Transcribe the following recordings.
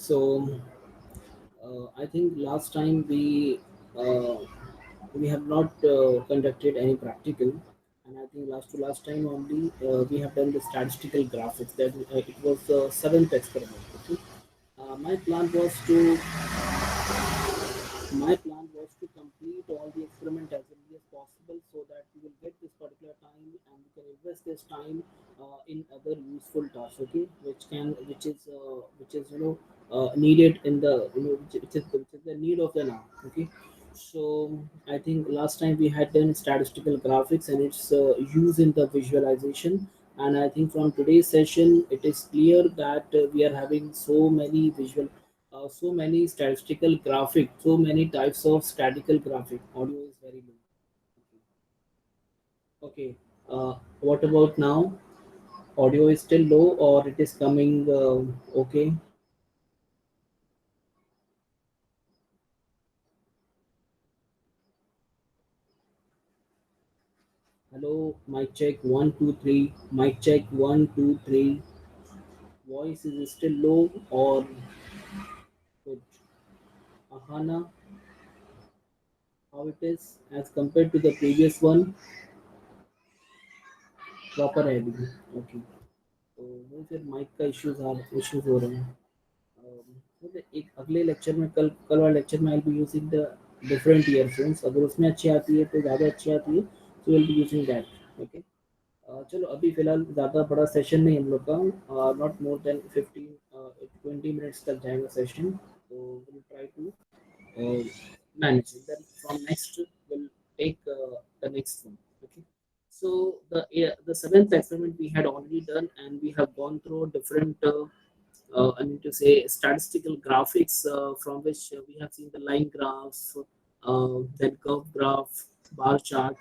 So I think last time uh, we have not conducted any practical, and I think last time only we have done the statistical graphics. That it was the seventh experiment. Okay? My plan was to to complete all the experiment as early as possible so that we will get this particular time and we can invest this time in other useful tasks, okay, which is needed in the which is the need of the now, okay. So I think last time we had done statistical graphics and its use in the visualization, and I think from today's session it is clear that we are having so many statistical graphic, so many types of statistical graphic. Audio is very low. Okay. What about now? Audio is still low or it is coming okay? Hello, mic check 1 2 3. Mic check 1 2 3. Voice is still low or good? Ahana, how it is as compared to the previous one? Proper है अभी. Okay. तो वो फिर mic का issues हो रहे हैं. मतलब एक अगले लेक्चर में कल वाले लेक्चर में I be using the different earphones. अगर उसमें अच्छी आती है तो ज़्यादा अच्छी आती है, तो will be using that. Okay. चलो अभी फिलहाल ज़्यादा बड़ा सेशन नहीं हम लोग का, नॉट मोर देन 15 20 मिनट्स तक जाएगा सेशन. तो will try to manage it. Then from next we'll take the next one. Okay. So the seventh experiment we had already done, and we have gone through different I mean to say statistical graphics from which we have seen the line graph, then curve graph, bar chart,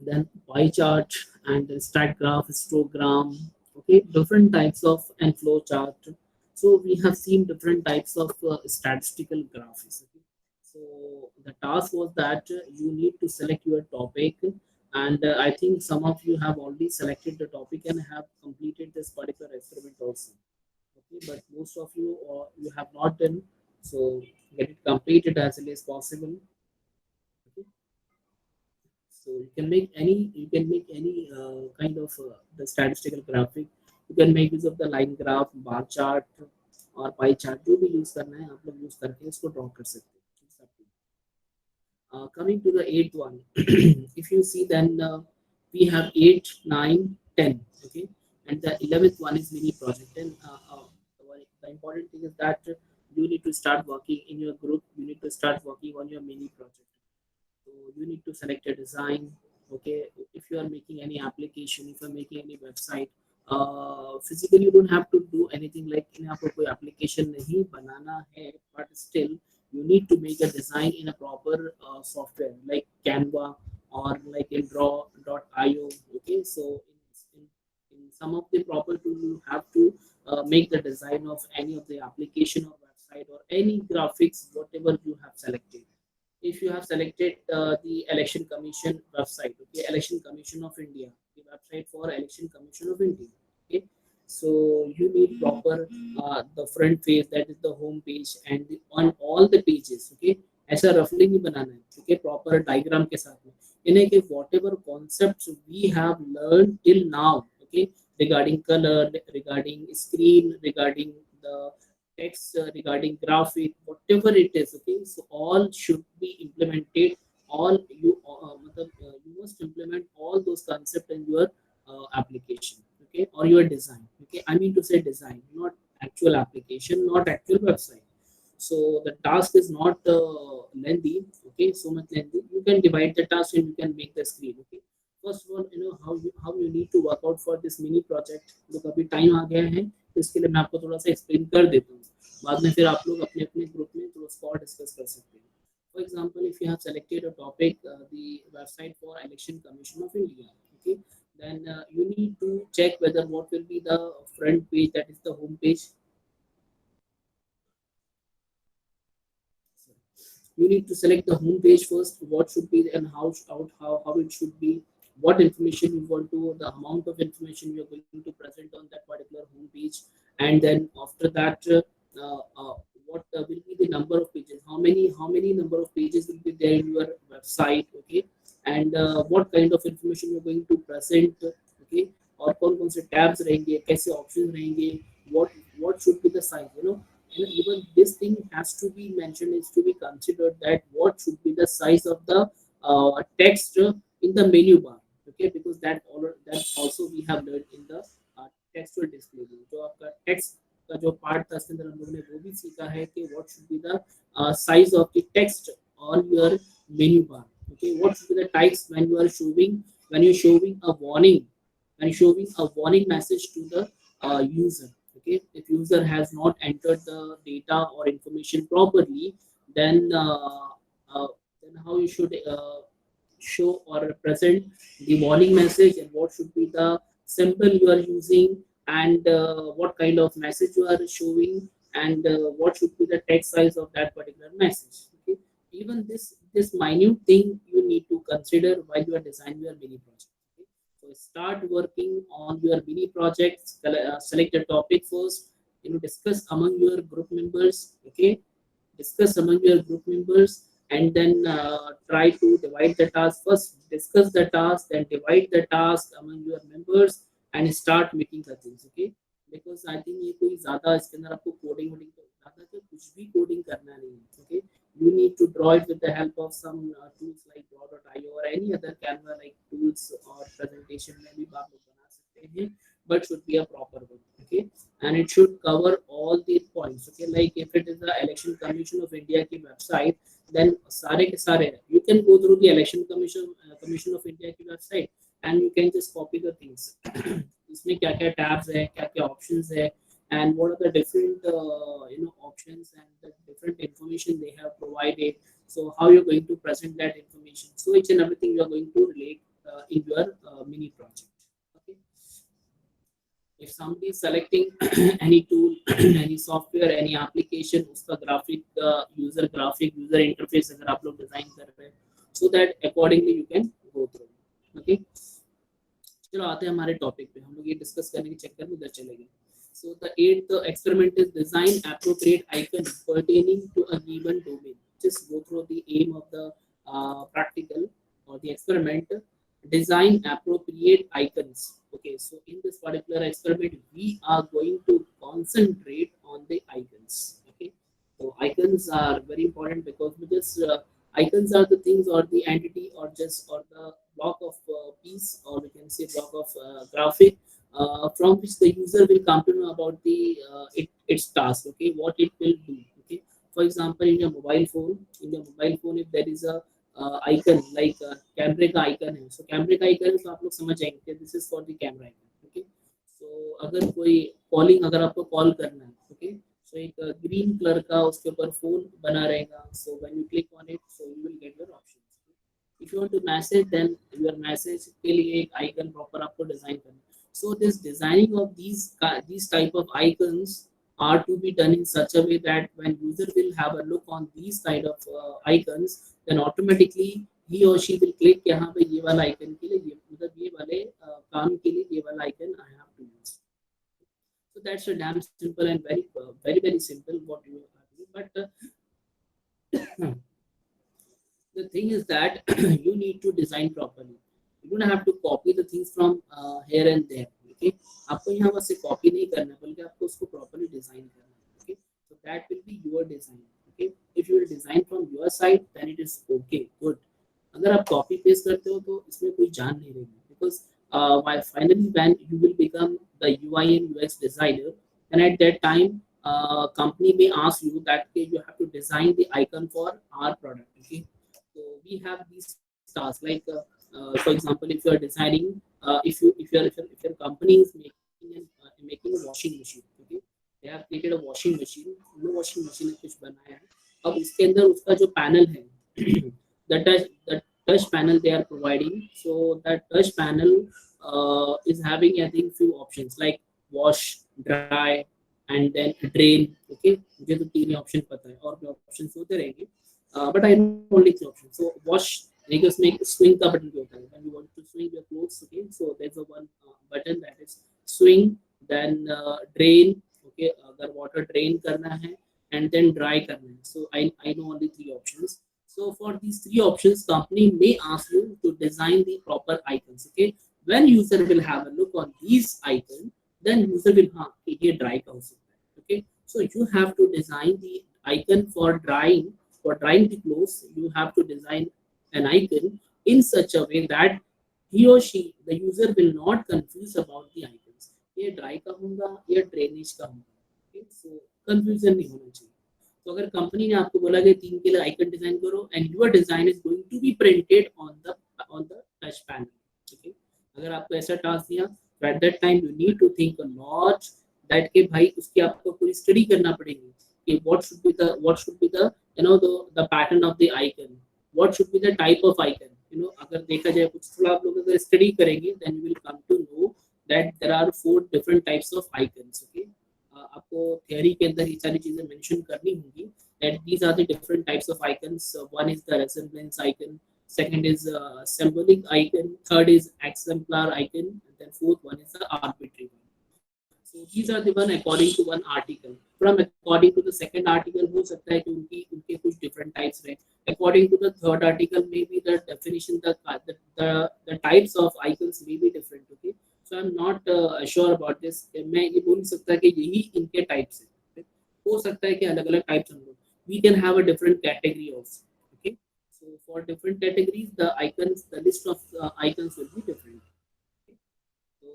then pie chart, and then stack graph, histogram. Okay, different types of and flow chart. So we have seen different types of statistical graphics. Okay? So the task was that you need to select your topic, and I think some of you have already selected the topic and have completed this particular experiment also. Okay, but most of you you have not done. So get it completed as early as possible. Okay. So you can make any kind of the statistical graphic. You can make use of the line graph, bar chart और pie chart जो भी use करना है आप लोग use करके इसको draw कर सकते हैं. It's up to you. Coming to the eighth one, if you see then we have 8, 9, 10. Okay, and the 11th one is mini project. And the important thing is that you need to start working in your group. You need to start working on your mini project. So you need to select a design. Okay, if you are making any application, if you are making any website, physically you don't have to do anything like in आपको कोई application नहीं बनाना है, but still you need to make a design in a proper software like Canva or like in Draw.io. Okay, so in some of the proper tool you have to make the design of any of the application or website or any graphics whatever you have selected. If you have selected the election commission website, okay, election commission of India, the website for election commission of India. Okay, so you need proper the front page, that is the home page, and on all the pages. Okay, ऐसा रफली नहीं बनाना है. Okay, proper diagram के साथ में इन्हें कि whatever concepts we have learned till now, okay, regarding color, regarding screen, regarding the text, regarding graphic, whatever it is. Okay, so all should be implemented. All you must implement all those concepts in your application. Okay, or your design. Okay, I mean to say design, not actual application, not actual website. So the task is not lengthy. Okay, so much lengthy. You can divide the task and you can make the screen. Okay, first of all, you know how you need to work out for this mini project. तो अभी time आ गया है, तो इसके लिए मैं आपको थोड़ा सा एक्सप्लेन कर देता हूँ. बाद में फिर आप लोग अपने अपने ग्रुप में थोड़ा सा और डिस्कस कर सकते हैं. For example, if you have selected a topic, the website for Election Commission of India, okay, then you need to check whether what will be the front page, that is the home page. You need to select the home page first, what should be and how it should be, what information you want to, the amount of information you are going to present on that particular home page, and then after that what will be the number of pages, how many number of pages will be there in your website, okay, and what kind of information you're going to present, okay, और कौन कौन से tabs रहेंगे, कैसे options रहेंगे, what should be the size, even this thing has to be mentioned, is to be considered, that what should be the size of the text in the menu bar, okay, because that also we have learned in the textual display में, जो आपका text का जो part था इसके अंदर हम लोगों ने वो भी सीखा है कि what should be the size of the text on your menu bar, okay, what should be the text when you are showing, when you're showing a warning, when showing a warning message to the user, okay, if user has not entered the data or information properly, then then how you should show or represent the warning message, and what should be the symbol you are using, and what kind of message you are showing, and what should be the text size of that particular message, okay, even this minute thing you need to consider while you are designing your mini project, okay? So start working on your mini projects, select a topic first, discuss among your group members, okay, discuss among your group members, and then try to divide the task. First discuss the task, then divide the task among your members, and start making the things, okay, because I think ये कोई ज़्यादा इसके अंदर आपको coding वोडिंग तो ज़्यादा तो कुछ भी कोडिंग करना नहीं है, okay, you need to draw it with the help of some tools like draw.io or any other Canva like tools, or presentation में भी आप लोग बना सकते हैं, but should be a proper one, okay, and it should cover all the points, okay, like if it is the election commission of India की website, then सारे के सारे you can go through the election commission of India की website, and you can just copy the things इसमें क्या क्या tabs है, क्या क्या options है, and what are the different options and the different information they have provided, so how you're going to present that information, so each and everything you are going to relate in your mini project, okay. If somebody is selecting any tool, any software, any application, उसका graphic user interface अगर आप लोग design कर रहे हैं, so that accordingly you can go through, okay. चलो आते हैं हमारे टॉपिक पे, हम लोग ये डिस्कस करने के चक्कर में उधर चले गए. So the eighth experiment is design appropriate icon pertaining to a given domain. Just go through the aim of the practical or the experiment. Design appropriate icons. Okay, so in this particular experiment, we are going to concentrate on the icons. Okay, so icons are very important because we just icons are the things or the entity or the block of piece, or we can say block of graphic from which the user will come to know about the its task, okay, what it will do, okay. For example, in your mobile phone if there is a icon like कैमरे का icon है, so कैमरे का icon है तो आप लोग समझ जाएंगे कि this is for the camera icon, okay. So अगर कोई कॉलिंग, अगर आपको कॉल करना है, okay, so एक ग्रीन कलर का उसके ऊपर फोन बना रहेगा, so when you click on it, so you will get your options. If you want to message, then your message के लिए एक icon proper आपको design करना. So this designing of these type of icons are to be done in such a way that when user will have a look on these kind of icons, then automatically he or she will click कि हाँ भाई ये वाला icon के लिए ये मतलब ये वाले काम के लिए ये वाला icon I have to use. So that's a damn simple and very simple what you are doing. But the thing is that you need to design properly. You don't have to copy the things from here and there, okay. आपको यहाँ बस से copy नहीं करना, बल्कि आपको उसको properly design करना है, okay. So that will be your design, okay. If you will design from your side, then it is okay, good. अगर आप copy paste करते हो तो इसमें कोई जान नहीं रहेगी, because finally when you will become the UI and UX designer, and at that time company may ask you that okay, you have to design the icon for our product, okay. So we have these tasks like for example, if you are designing if your company is making a washing machine, okay, they have created a washing machine, no washing machine कुछ बनाया है, अब इसके अंदर उसका जो panel है the touch panel they are providing, so that touch panel is having I think few options like wash, dry, and then drain, okay. मुझे तो तीन ऑप्शन पता है, और भी ऑप्शंस होते रहेंगे, but I know only three options. So wash, like उसमें एक swing का button भी होता है, when you want to swing your clothes, okay, so there's a one button that is swing, then drain, okay, अगर water drain करना है and then dry करना है. So I know only three options. So for these three options, company may ask you to design the proper icons. Okay, when user will have a look on these icons, then user will हाँ ये dry का हो सकता है. Okay, so you have to design the icon for drying the clothes. You have to design an icon in such a way that he or she, the user, will not confuse about the icons. ये dry का होगा या drainage का होगा. Okay, so confusion नहीं होना चाहिए. तो अगर कंपनी ने आपको बोला कि 3 के लिए आइकन डिजाइन करो and your design is going to be printed on the touch panel. Okay, अगर आपको ऐसा टास्क दिया तो at that time you need to think a lot that के भाई उसकी आपको पूरी स्टडी करना पड़ेगी कि what should be the the pattern of the icon, what should be the type of icon. अगर देखा जाए कुछ थोड़ा आप लोग अगर स्टडी करेंगे then you will come to know that there are 4 different types of icons. Okay, आपको थियरी के अंदर ये सारी चीजें मेंशन करनी होंगी that these are the different types of icons. One is the resemblance icon, second is symbolic icon, third is exemplar icon, and then fourth one is the arbitrary one. So these are the one according to one article. From according to the second article हो सकता है कि उनके कुछ different types रहे. According to the third article, maybe the definition, the types of icons may be different. Okay, so I'm not sure about this. मैं ये बोल नहीं सकता कि यही इनके types हैं. हो सकता है कि अलग-अलग types होंगे. We can have a different category also. Okay, so for different categories, the list of icons will be different. Okay? So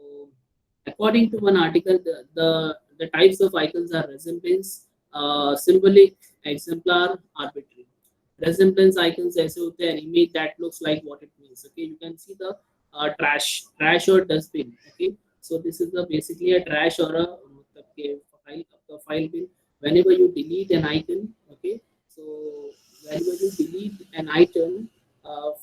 according to one article, the types of icons are resemblance, symbolic, exemplar, arbitrary. Resemblance icons ऐसे होते हैं an image that looks like what it means. Okay, you can see the trash or dustbin. Okay, so this is the basically a trash or a मतलब के file bin. Whenever you delete an icon, okay, so whenever you delete an item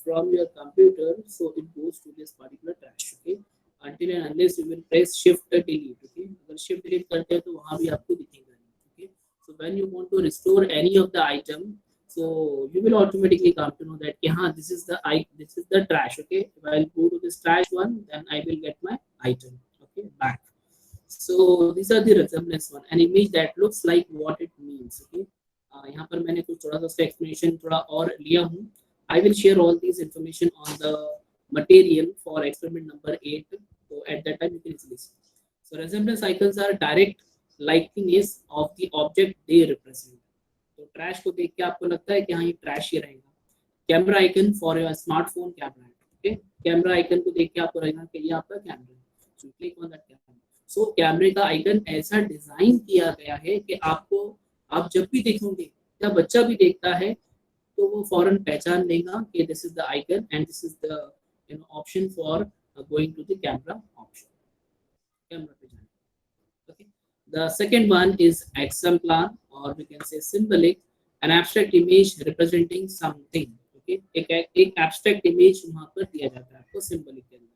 from your computer, so it goes to this particular trash. Okay, until and unless you will press shift delete. Okay, अगर shift delete करते हैं तो वहाँ भी आपको दिखेगा. Okay, so when you want to restore any of the item, so you will automatically come to know that yeah, this is the trash. Okay, if I will go to this trash one, then I will get my item. Okay, back. So these are the resemblance one, an image that looks like what it means. Okay, यहाँ पर मैंने कुछ थोड़ा सा explanation थोड़ा और लिया हूँ. I will share all these information on the material for experiment number 8. So at that time you can easily see. So resemblance icons are direct likeness of the object they represent. तो trash को देख के आपको लगता है कि हाँ ये ट्रैश ही रहेगा. Camera icon for your smartphone camera. Okay, camera icon को देख के आपको रहेगा कि ये आपका कैमरा है. So click on that camera. So कैमरे का आइकन ऐसा डिजाइन किया गया है कि आप जब भी देखोगे या बच्चा भी देखता है तो वो फौरन पहचान लेगा कि this is the icon and this is the option for going to the camera option. Camera पे जाने. Okay. The second one is exemplar, or we can say symbolic, an abstract image representing something. Okay, एक abstract image वहाँ पर दिया जाता है आपको symbolic के अंदर.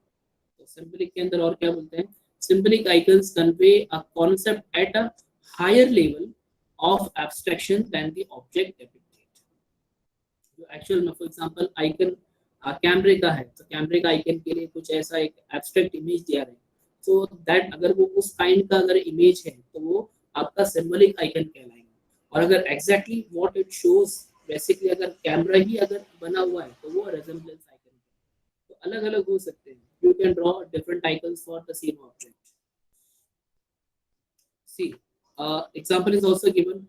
तो symbolic के अंदर और क्या बोलते हैं? Symbolic icons convey a concept at a higher level of abstraction than the object depicted. जो actual में, for example, icon कैमरे का है, तो कैमरे का आइकन के लिए कुछ ऐसा एक abstract image दिया है. So that अगर वो उस काइंड का अगर इमेज है तो वो आपका सिंबलिक आइकन कहलाएगा. और अगर exactly what it shows, basically अगर कैमरा ही अगर बना हुआ है तो वो रेजेंबलेंस आइकन है. तो अलग अलग हो सकते हैं. You can draw different icons for the same object. See example is also given.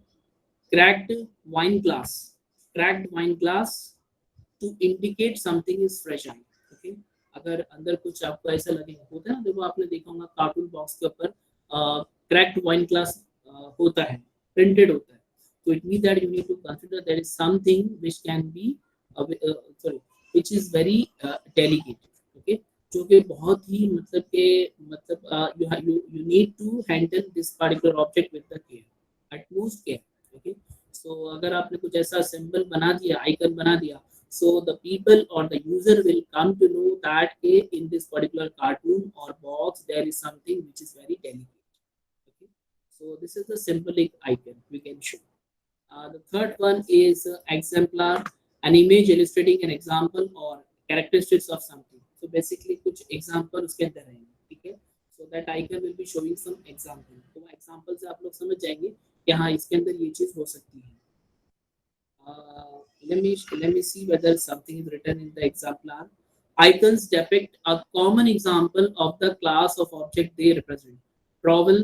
cracked wine glass to indicate something is fragile. Okay, अगर अंदर कुछ आपको ऐसा लगे, होता है ना, देखो आपने देखा होगा कार्टून बॉक्स के ऊपर क्रैक्ड वाइन ग्लास होता है, प्रिंटेड होता है. तो it mean that you need to consider there is something which can be which is very delicate. Okay, जो कि बहुत ही you need to handle this particular object with the care, utmost care. Okay, so अगर आपने कुछ ऐसा symbol बना दिया, आइकन बना दिया, so the people or the user will come to know that in this particular cartoon or box there is something which is very delicate. Okay, so this is the symbolic icon we can show. The third one is exemplar, an image illustrating an example or characteristics of something. So basically कुछ example उसके अंदर है. ठीक है, so that icon will be showing some example. तो example से आप लोग समझ जाएंगे कि हाँ इसके अंदर ये चीज हो सकती है. Let me see whether something is written in the exemplar. Icons depict a common example of the class of object they represent. Trowel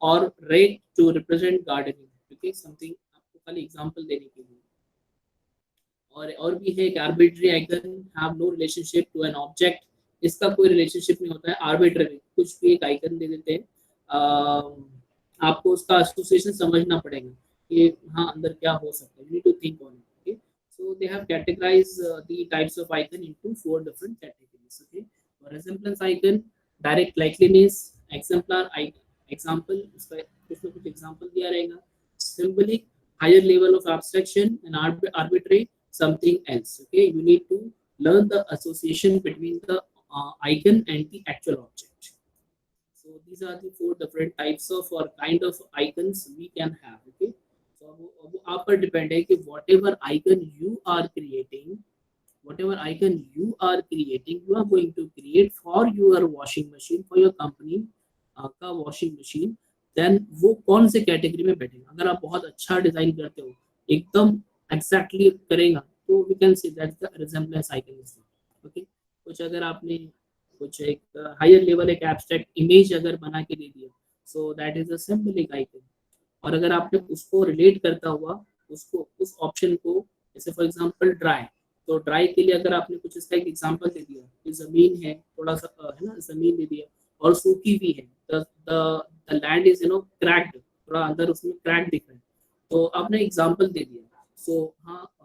or rake to represent gardening. Okay, something आपको खाली example देने के लिए. और भी है कि arbitrary icon have no relationship to an object. इसका कोई relationship नहीं होता है. Arbitrary कुछ भी एक icon दे देते हैं. आपको उसका association समझना पड़ेगा कि हाँ अंदर क्या हो सकता है. You need to think on it. Okay, so they have categorized the types of icon into 4 different categories. Okay, for resemblance icon, direct likeliness, exemplar icon, example उसका कुछ ना कुछ example दिया रहेगा. Symbolic, higher level of abstraction, and arbitrary something else. Okay, you need to learn the association between the icon and the actual object. So these are the 4 different types of or kind of icons we can have. Okay, so अब आप पर depend है कि whatever icon you are creating, you are going to create for your washing machine, for your company का washing machine, then वो कौन से category में बैठेगा. अगर आप बहुत अच्छा डिजाइन करते हो, एकदम एग्जैक्टली करेगा, तो we can say that the resemblance icon is. Okay, कुछ अगर आपने कुछ एक हायर लेवल एक एब्स्ट्रैक्ट इमेज अगर बना के दे दिया, so that is a symbolic icon. और अगर आपने उसको रिलेट करता हुआ उसको उस ऑप्शन को, जैसे फॉर एग्जांपल ड्राई, तो ड्राई के लिए अगर आपने कुछ इसका एक एग्जांपल दे दिया कि जमीन है, थोड़ा सा है ना, जमीन दे दिया और सूखी भी है, द लैंड इज क्रैक्ड, थोड़ा अंदर उसमें क्रैक दिख रहा है, तो आपने एग्जांपल दे दिया. सो हाँ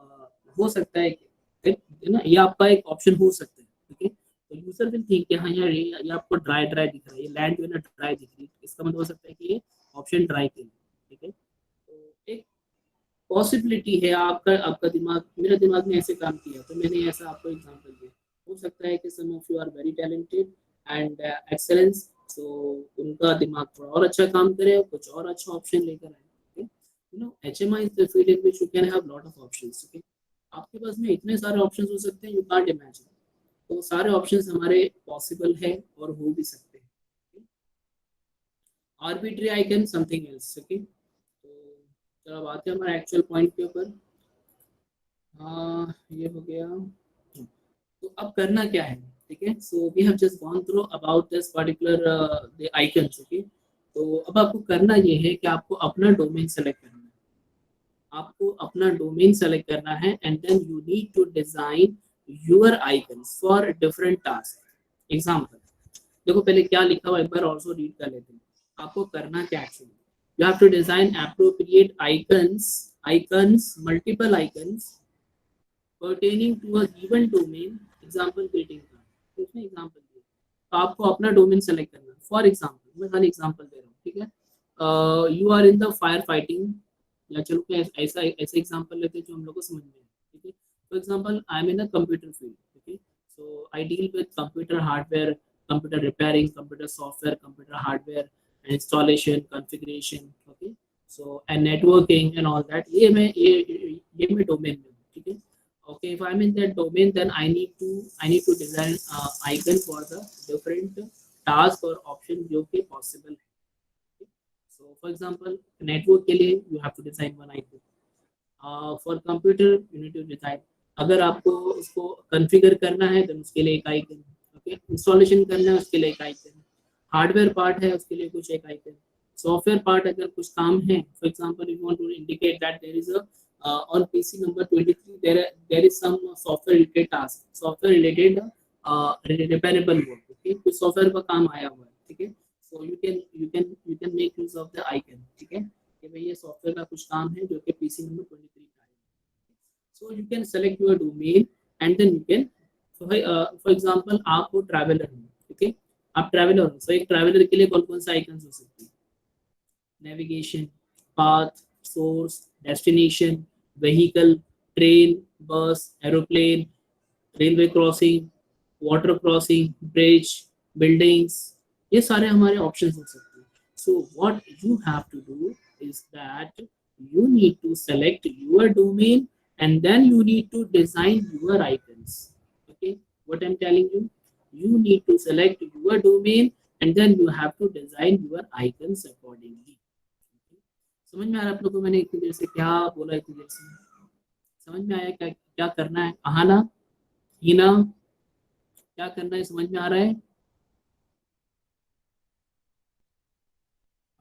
हो सकता है कि है ना, ये आपका एक ऑप्शन हो सकता है. ठीक है, तो यूजर विल थिंक कि हाँ यार ये आपको ड्राई ड्राई दिख रहा है, ये लैंड जो है ना ड्राई दिख रही है, इसका मतलब हो सकता है कि ये ऑप्शन ड्राई के लिए. ठीक है, तो एक पॉसिबिलिटी है. आपका दिमाग, मेरा दिमाग ने ऐसे काम किया तो मैंने ऐसा आपको एग्जांपल दिया. हो सकता है कि some of you are very talented and excellence, so उनका दिमाग थोड़ा और अच्छा काम करे और कुछ और अच्छा ऑप्शन लेकर आए. You know, HMI is the field in which you can have lot of options. Okay, आपके पास में इतने सारे ऑप्शंस हो सकते हैं, यू कांट इमेजिन. तो सारे ऑप्शंस हमारे पॉसिबल है और हो भी सकते हैं. Arbitrary icon something else. Okay, तो अब आते हैं हमारे एक्चुअल पॉइंट के ऊपर. ये हो गया. तो अब करना क्या है. ठीक है, so we have just gone through about this particular the icons. Okay, तो अब आपको करना ये है कि आपको अपना डोमेन सेलेक्ट करना है. आपको अपना डोमेन सेलेक्ट करना है and then you need to design your icons for different task. Example देखो पहले क्या लिखा हुआ, एक बार ऑल्सो रीड कर लेते हैं. आपको करना क्या actually, you have to design appropriate icons, multiple icons pertaining to a given domain. Example greeting card, तो इसमें एग्जांपल दिया, तो आपको अपना डोमेन सेलेक्ट करना है. फॉर एग्जांपल मैं खाली एग्जांपल दे रहा हूँ. ठीक है, you are in the fire fighting, या चलो ऐसा ऐसा एग्जांपल लेते हैं जो हम लोग को समझ में आए. ठीक है, for example I am in a computer field. Okay, so I deal with computer hardware, computer repairing, computer software, computer hardware installation, configuration. Okay, so and networking and all that, ये मैं domain में. ठीक है, okay, if I'm in that domain then I need to design icon for the different task or option जो कि possible है. Okay? So for example network के लिए you have to design one icon. For computer you need to design, अगर आपको उसको configure करना है then उसके लिए एक icon. Okay, installation करना है उसके लिए एक icon. हार्डवेयर पार्ट है उसके लिए कुछ एक आइकन. सॉफ्टवेयर पार्ट अगर कुछ काम है, for example you want to indicate that there is a on PC number 23 there is some software related task, software related repairable work. Okay, कुछ सॉफ्टवेयर का काम आया हुआ है. ठीक है, so you can make use of the icon. ठीक है, कि भाई ये सॉफ्टवेयर का कुछ काम है जो कि पीसी नंबर 23 का है. So you can select your domain and then you can, for example आप वो ट्रैवलर हैं. ठीक है, आप ट्रैवलर हो, तो एक ट्रैवलर के लिए कौन कौन से आइकन्स हो सकते हैं. Navigation, path, source, destination, vehicle, train, bus, aeroplane, railway crossing, water crossing, bridge, buildings, ये सारे हमारे ऑप्शंस हो सकते हैं. So what you have to do is that you need to select your domain and then you need to design your icons. Okay, what I'm telling you, you need to select your domain and then you have to design your icons accordingly. समझ में आ रहा है आप लोग को मैंने इतनी देर से क्या बोला, इतनी देर से समझ में आया क्या क्या करना है? आहाना, हीना, क्या करना है समझ में आ रहा है?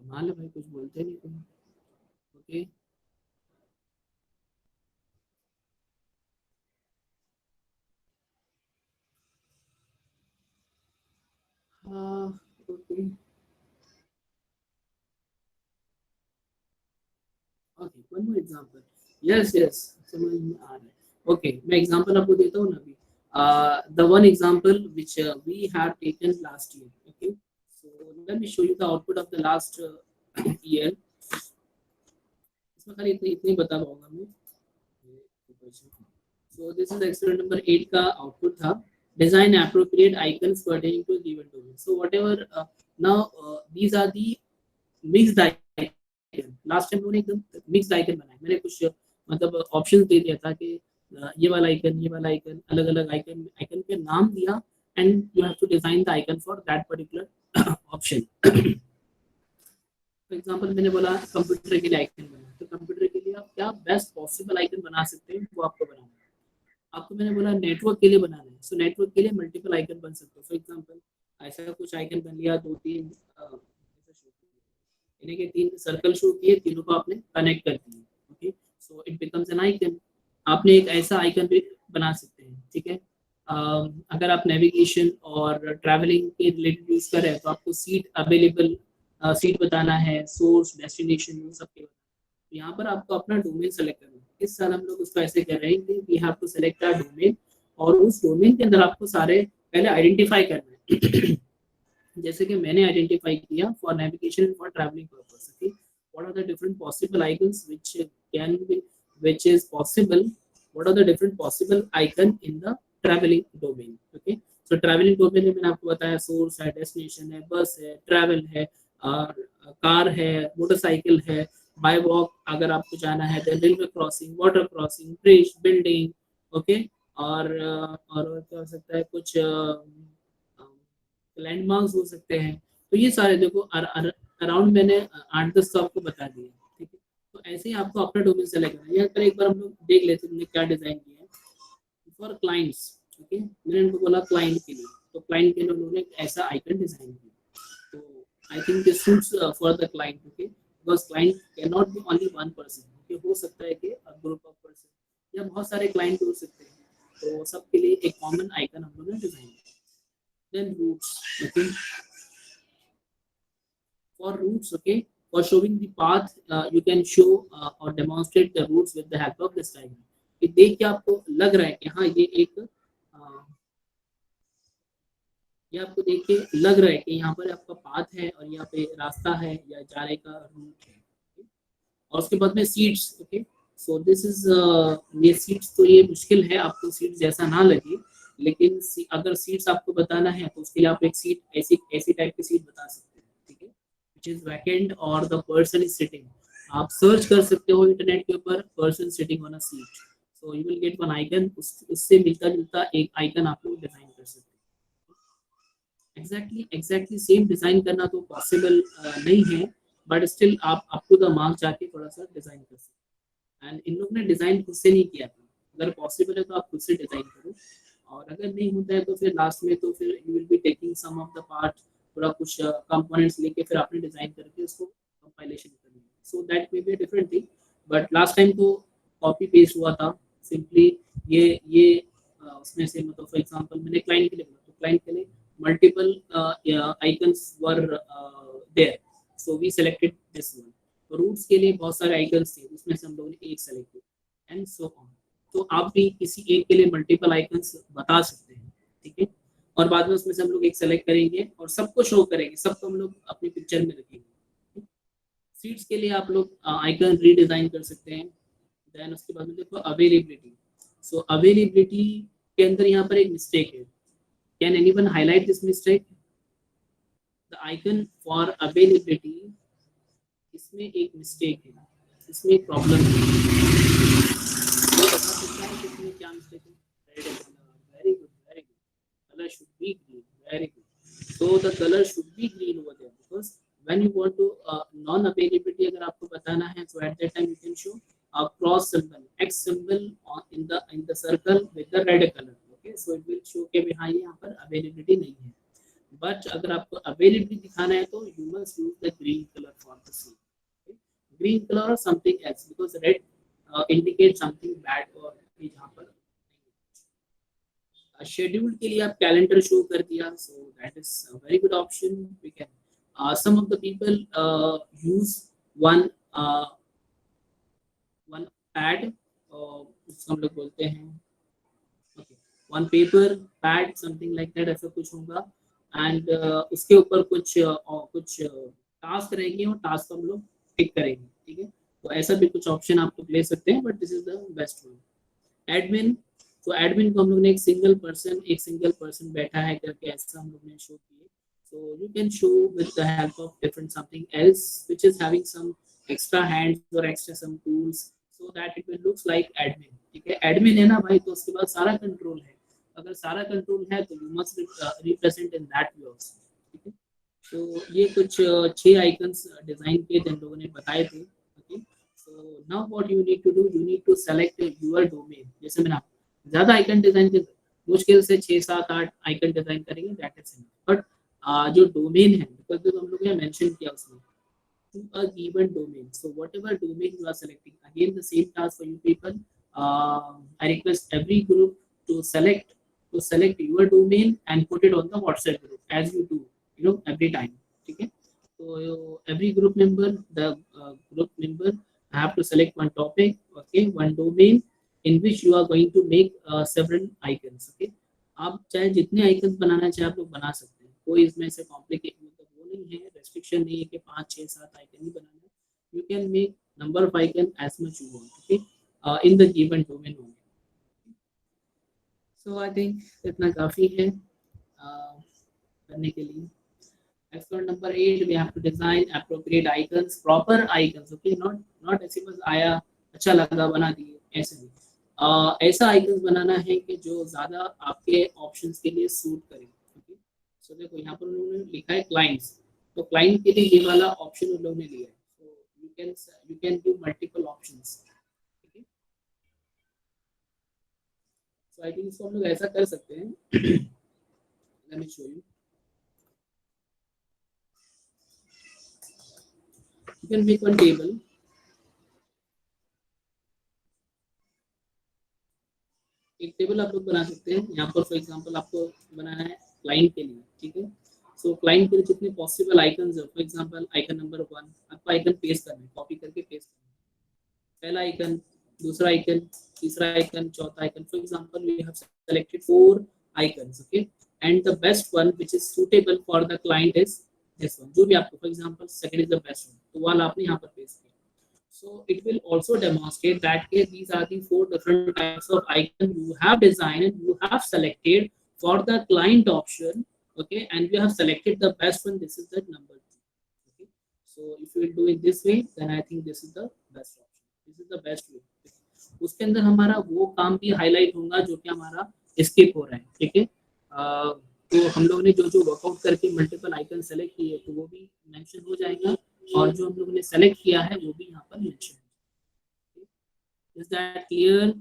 कमाल है भाई, कुछ बोलते नहीं तुम। ओके। हाँ। Okay. Okay, one more example. Yes yes, समझ में आ रहा है। ओके, मैं एग्जांपल आपको देता हूँ ना अभी। The one example which we have taken last year. Okay, so let me show you the output of the last year. इसमें खाली इतनी इतनी बता पाऊंगा मैं। So this is experiment number 8 का आउटपुट था। Design appropriate icons pertaining to a given domain. So whatever now these are the mixed icon. Last time उन्होंने एकदम मिक्स्ड आइकन बनाया। मैंने कुछ मतलब ऑप्शंस दे दिया था कि ये वाला आइकन, ये वाला आइकन, अलग अलग आइकन, आइकन के नाम दिया and you have to design the icon for that particular option. For example मैंने बोला कंप्यूटर के लिए आइकन बना, तो कंप्यूटर के लिए आप क्या बेस्ट पॉसिबल आइकन बना सकते हैं वो आपको बनाना है। आपको मैंने बोला नेटवर्क के लिए बनाना है, सो नेटवर्क के लिए मल्टीपल आइकन बन सकते हो। फॉर एग्जांपल ऐसा कुछ आइकन बन लिया, दो तीन यानी कि तीन सर्कल शो किए, तीनों को आपने कनेक्ट कर दिया। Okay, so it becomes N icon. आपने एक ऐसा आइकन भी बना सकते हैं, ठीक है। अगर आप नेविगेशन और ट्रैवलिंग के रिलेटेड यूज कर रहे हैं तो आपको सीट अवेलेबल, सीट बताना है, सोर्स, डेस्टिनेशन, वो सब के। यहाँ पर आपको अपना डोमेन सेलेक्ट करना है। इस साल हम लोग उसको ऐसे कर रहे हैं कि we have to select our domain, और उस डोमेन के अंदर आपको सारे पहले आइडेंटिफाई करना है। जैसे कि मैंने आइडेंटिफाई किया for navigation for travelling purpose. Okay, what are the different possible icons which can be, which is possible, what are the different possible icon in the travelling domain. Okay, so travelling domain में मैंने आपको बताया source है, destination है, बस है, travel है, car है, मोटरसाइकिल है, बाय वॉक अगर आपको जाना है, देन railway crossing, water crossing, bridge, building. Okay, और क्या हो सकता है, कुछ लैंडमार्क्स हो सकते हैं। तो ये सारे देखो अराउंड मैंने 8-10 तो आपको बता दिए, ठीक है। तो ऐसे ही आपको अपना डोमेन सेलेक्ट करना है। यहाँ पर एक बार हम लोग देख लेते हैं हमने क्या डिजाइन किया है फॉर क्लाइंट्स। ओके, मैंने उनको बोला क्लाइंट के लिए, तो क्लाइंट के लिए उन्होंने एक ऐसा आइकन डिजाइन किया। तो I think this suits for the client. Okay, because client can not be only one person. Okay, हो सकता है कि ग्रुप ऑफ पर्सन या बहुत सारे क्लाइंट हो सकते हैं, तो सबके लिए एक कॉमन आइकन हम लोगों ने डिजाइन किया। Then roots, okay, for roots, okay, for showing the path, you can show or demonstrate the roots with the help of this diagram। कि देख के आपको लग रहा है कि हाँ ये एक ये आपको देख के लग रहा है कि यहाँ पर आपका पाथ है और यहाँ पे रास्ता है या जाने का रूट है। okay? और उसके बाद में seats. Okay, so this is, ये सीट्स तो ये मुश्किल है, आपको सीट जैसा ना लगे, लेकिन अगर सीट्स आपको बताना है तो उसके लिए आप एक सीट ऐसी ऐसी टाइप की सीट बता सकते हैं, ठीक है, विच इज वैकेंट और द पर्सन इज सिटिंग। आप सर्च कर सकते हो इंटरनेट के ऊपर person sitting on a seat, so you will get one icon. उससे मिलता जुलता एक आइकन आप लोग डिजाइन कर सकते हैं। एग्जैक्टली सेम डिजाइन करना तो पॉसिबल नहीं है, बट स्टिल आप अप टू द मार्क जाके थोड़ा सा डिजाइन कर सकते हैं। एंड इन लोग ने डिजाइन खुद से नहीं किया था, अगर पॉसिबल है तो आप खुद से डिजाइन करो, और अगर नहीं होता है तो फिर लास्ट में तो फिर you will be taking some of the part, थोड़ा कुछ कंपोनेंट्स लेके फिर आपने डिजाइन करके उसको कंपाइलेशन करनी है। So that may be different thing, but last time तो कॉपी पेस्ट हुआ था सिंपली। ये उसमें से मतलब फॉर एग्जांपल मैंने क्लाइंट के लिए बोला, तो क्लाइंट के लिए multiple icons were there, so we selected this one। तो रूट्स के लिए बहुत सारे आइकन्स थे, उसमें से हम लोगों ने एक सेलेक्ट किया एंड सो ऑन। तो आप भी किसी एक के लिए मल्टीपल आइकन्स बता सकते हैं, ठीक है, और बाद में उसमें से हम लोग एक सेलेक्ट करेंगे और सबको शो करेंगे, सबको हम लोग अपनी पिक्चर में रखेंगे। सीट्स के लिए आप लोग आइकन रीडिजाइन कर सकते हैं। देन उसके बाद में देखो अवेलेबिलिटी। सो अवेलेबिलिटी के अंदर यहाँ पर एक मिस्टेक है। Can anyone highlight this mistake? The icon for availability, इसमें एक मिस्टेक है, इसमें एक प्रॉब्लम है। तो बता सकता है कि इसमें क्या मिस्टेक है? Very good, very good. Color should be green. Very good. So the color should be green over there because when you want to non-availability अगर आपको बताना है, so at that time you can show a cross symbol, X symbol in the circle with the red color. Okay, so it will show कि हाँ यहाँ पर availability नहीं है. But अगर आपको availability दिखाना है तो you must use the green color for the same. Okay? Green color or something else because red indicates something bad और यहाँ पर शेड्यूल के लिए आप कैलेंडर शो कर दिया, so that is a very good option. We can some of the people use one one pad, उसको हम लोग बोलते हैं okay one paper pad something like that, ऐसा कुछ होगा. एंड उसके ऊपर कुछ टास्क रहेंगे और टास्क हम लोग पिक करेंगे. ठीक है, तो ऐसा भी कुछ ऑप्शन आप लोग ले सकते हैं, but this is the best one. Admin, तो एडमिन को हम लोग ने एक सिंगल पर्सन बैठा है करके ऐसा हम लोग ने शो किए. So you can show with the help of different something else which is having some extra hands और extra some tools so that it will looks like admin. ठीक है, एडमिन है ना भाई, तो उसके बाद सारा कंट्रोल है. अगर सारा कंट्रोल है तो you must represent in that way also. ठीक है, तो ये कुछ 6 आइकन्स डिजाइन किए थे, हम लोगों ने बताए थे. Okay, so now what you need to do, you need to select your domain. जैसे मैंने ज्यादा आइकन डिजाइन के मुश्किल से 6 7 8 आइकन डिजाइन करेंगे, दैट इज इनफ. बट जो डोमेन है, बिकॉज हम लोग ने मेंशन किया उसमें to a given domain. So whatever domain you are selecting, again the same task for you people. I request every group to select your domain and put it on the WhatsApp group as you do, every time. Okay. So every group member, the group member have to select one topic, okay, one domain in which you are going to make several icons. Okay. आप चाहे जितने icon बनाना चाहे आप लोग बना सकते हैं, कोई इसमें से कॉम्प्लिकेट मतलब वो नहीं है, रेस्ट्रिक्शन नहीं है कि 5 6 7 आइकन ही बनाना है. You can make number of icon as much you want. Okay, in the given domain only. So I think इतना काफी है करने के लिए. Expert number 8, we have to design appropriate icons, proper icons. Okay, not ऐसे बस आया अच्छा लगा बना दिए, ऐसे नहीं. ऐसा आइकन्स बनाना है कि जो ज्यादा आपके ऑप्शंस के लिए सूट करे. ओके, सो देखो यहाँ पर उन्होंने लिखा है क्लाइंट्स, तो क्लाइंट के लिए ये वाला ऑप्शन उन लोगों ने लिया है. So you can do multiple options. ठीक है, सो आई थिंक इसको हम लोग ऐसा कर सकते हैं. Late me show you. You can make one table. एक टेबल आप लोग बना सकते हैं यहाँ पर. फॉर एग्जांपल आपको बनाना है क्लाइंट के लिए. ठीक है, सो क्लाइंट के लिए जितने पॉसिबल आइकन्स है, फॉर एग्जांपल आइकन नंबर 1 आपको आइकन पेस्ट करना है, कॉपी करके पेस्ट करना है. पहला आइकन, दूसरा आइकन, तीसरा आइकन, चौथा icon. For example we have selected 4 icons. Okay, and the best one which is suitable for the client is this one. जो भी आपको for example second is the best one, तो वाला आपने यहाँ पर पेस्ट किया. So it will also demonstrate that these are the 4 different types of icon you have designed, you have selected for the client option. Okay, and you have selected the best one. This is the number 2. Okay, so if you will do it this way, then I think this is the best option. This is the best way. उसके अंदर हमारा वो काम भी highlight होगा जो कि हमारा स्किप हो रहा है. ठीक है, तो हम लोग ने जो जो वर्कआउट करके मल्टीपल आइकन सेलेक्ट किए तो वो भी मेंशन हो जाएगा, और जो हम लोगों ने सेलेक्ट किया है वो भी यहाँ पर मेंशन है. Is that clear?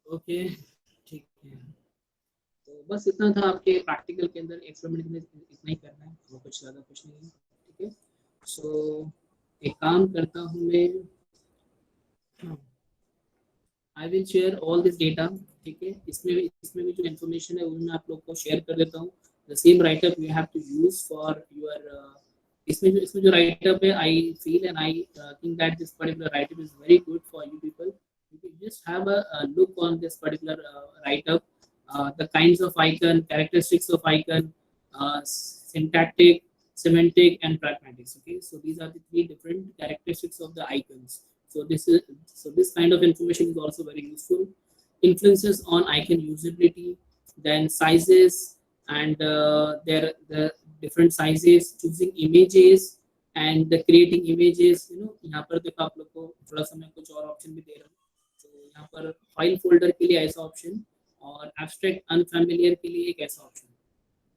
ओके, ठीक है. तो बस इतना था आपके प्रैक्टिकल के अंदर. एक्सपेरिमेंट में इतना ही करना है, वो कुछ ज़्यादा कुछ नहीं है. ठीक है, सो एक काम करता हूँ मैं, I will share all this data. ठीक है, इसमें भी जो इन्फॉर्मेशन है वो मैं आप लोग को शेयर कर देता हूँ. The same write-up you have to use for your. इसमें जो राइटअप है, I feel and I think that this particular write-up is very good for you people. You can just have a look on this particular write-up, the kinds of icon, characteristics of icon, syntactic, semantic, and pragmatics. Okay, so these are the 3 different characteristics of the icons. So this kind of information is also very useful. Influences on icon usability, then sizes and the different sizes, choosing images and the creating images. यहाँ पर देखो आप लोग को थोड़ा सा मैं कुछ और ऑप्शन भी दे रहा हूँ. तो यहाँ पर फाइल फोल्डर के लिए ऐसा ऑप्शन और एब्स्ट्रैक्ट अनफैमिलियर के लिए एक ऐसा ऑप्शन.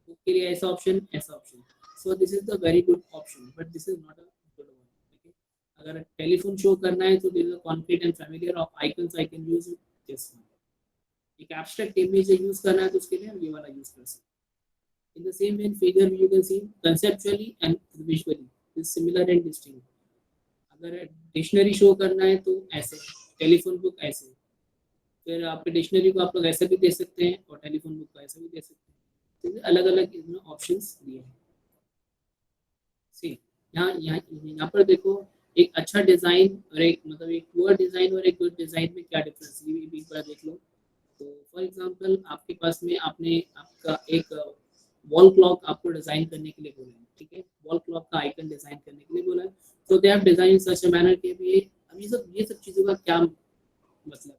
बुक के लिए ऐसा ऑप्शन, ऐसा option. So this is the very good option, but this is not a good one. ठीक है, अगर टेलीफोन शो करना है तो this is concrete and familiar of icons I can use this one. एक एब्स्ट्रैक्ट इमेज यूज करना है तो उसके लिए हम ये वाला यूज कर सकते हैं. In the same way, in figure you can see conceptually and visually is similar and distinct. अगर डिक्शनरी शो करना है तो ऐसे, टेलीफोन बुक ऐसे, फिर आपके डिक्शनरी को आप लोग ऐसे भी दे सकते हैं और टेलीफोन बुक को ऐसे भी दे सकते हैं. तो अलग अलग इसमें ऑप्शंस दिए हैं. सी, यहाँ यहाँ यहाँ पर देखो, एक अच्छा डिजाइन और एक मतलब एक पुअर डिजाइन और एक गुड डिजाइन में क्या डिफरेंस, ये भी एक बार देख लो. तो फॉर एग्जांपल आपके पास में आपने आपका एक वॉल क्लॉक आपको डिजाइन करने के लिए बोला है. ठीक है, वॉल क्लॉक का आइकन डिजाइन करने के लिए बोला है. तो they have design such a manner के भी. अब ये सब चीजों का क्या मतलब,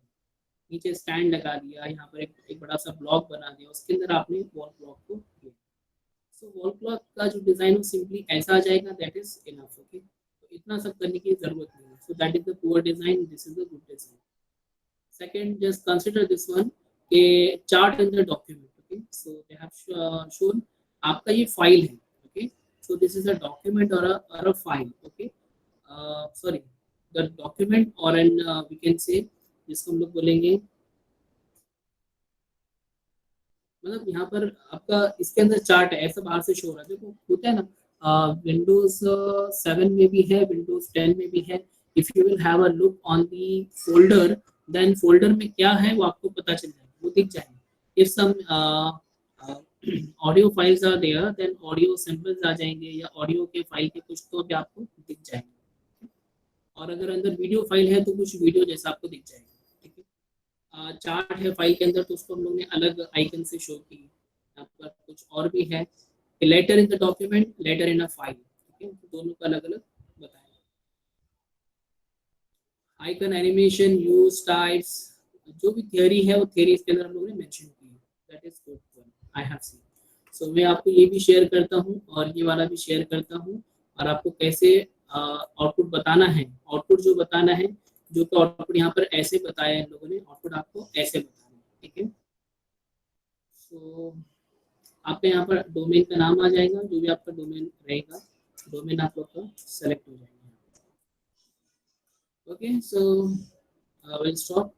नीचे स्टैंड लगा दिया, यहाँ पर एक बड़ा सा ब्लॉक बना दिया, उसके अंदर आपने वॉल क्लॉक को किया. सो वॉल क्लॉक का जो डिजाइन हो सिंपली ऐसा आ जाएगा, दैट इज इनफ. ओके, तो इतना सब करने की जरूरत नहीं है. सो that is the poor design, this is the good design. Second, just consider this one, a chart in the document. Okay, so they have shown आपका ये फाइल है. Okay, so this is a document or a file. Okay, sorry, the document or an we can say, जिसको हम लोग बोलेंगे, मतलब यहाँ पर आपका इसके अंदर चार्ट है, ऐसा बाहर से शो हो रहा है. देखो होता है ना, विंडोज 7 में भी है, विंडोज 10 में भी है. If you will have a look on the folder, then folder में क्या है वो आपको पता चल जाएगा, वो दिख जाएगा. If some audio files are there, then audio samples आ जाएंगे, या ऑडियो के फाइल के कुछ तो भी आपको दिख जाएंगे. और अगर अंदर वीडियो फाइल है तो कुछ वीडियो जैसा आपको दिख जाएगा. ठीक है, चार्ट है फाइल के अंदर तो उसको हम लोग ने अलग आइकन से शो की. यहाँ पर कुछ और भी है, letter in the document, letter in a file. ठीक है, तो दोनों का अलग अलग बताया. आइकन एनिमेशन यूज टाइप्स, जो भी थियरी है वो थियरी इसके अंदर हम लोगों ने मेंशन की है. That is good one, I have seen. So मैं आपको ये भी शेयर करता हूँ और ये वाला भी शेयर करता हूँ, और आपको कैसे आउटपुट बताना है. आउटपुट जो बताना है, जो तो आउटपुट यहाँ पर ऐसे बताया है इन लोगों ने, आउटपुट आपको ऐसे बताना है. ठीक है, सो आपके यहाँ पर डोमेन का नाम आ जाएगा, जो भी आपका डोमेन रहेगा, डोमेन आप लोग का सेलेक्ट हो जाएगा. Okay, so will stop.